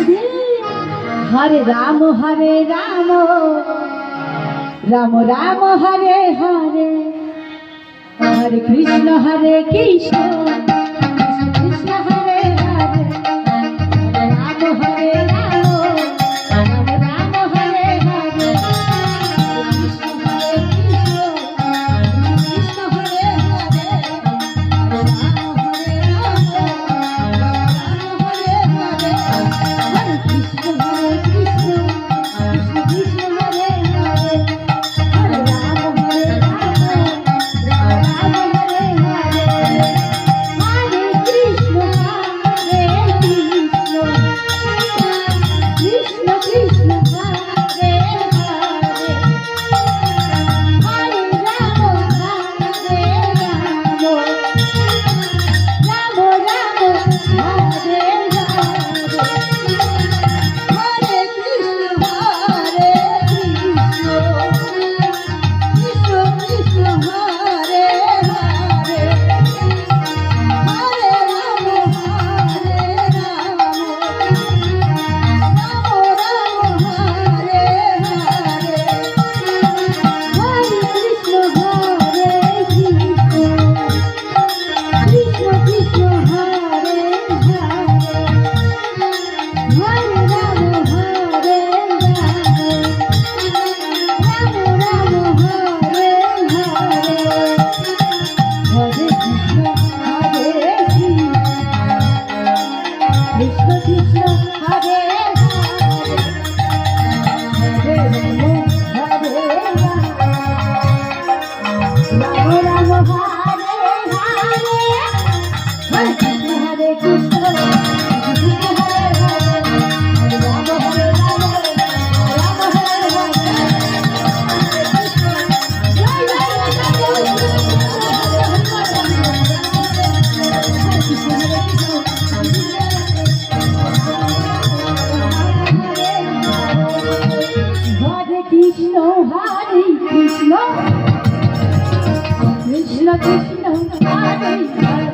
Hare Ram Ram Ram Hare Hare Hare Krishna Krishna Krishna Hare Hare Ram Hare Ram Ram Hare Hare Krishna Krishna Hare Hare Ram Hare Ram Ram Hare Hare Hare Krishna Krishna Krishna Hare Hare Hare Ram Hare Ram Ram Hare Hare Hare Krishna Krishna Krishna Hare Hare Hare Ram Hare Ram Ram Ram Hare Hare Hare Krishna Krishna Krishna Hare Hare Hare Ram Ram Hare Hare Hare Krishna Krishna Krishna Hare Hare Hare Ram Hare Ram Hare Hare Hare Krishna Krishna Krishna Hare Hare Hare Ram Hare Ram Ram Hare Hare Hare Krishna Krishna Hare Hare Hare Ram Hare Ram Ram Hare Hare Jai Jai Hare Krishna Krishna Krishna Hare Hare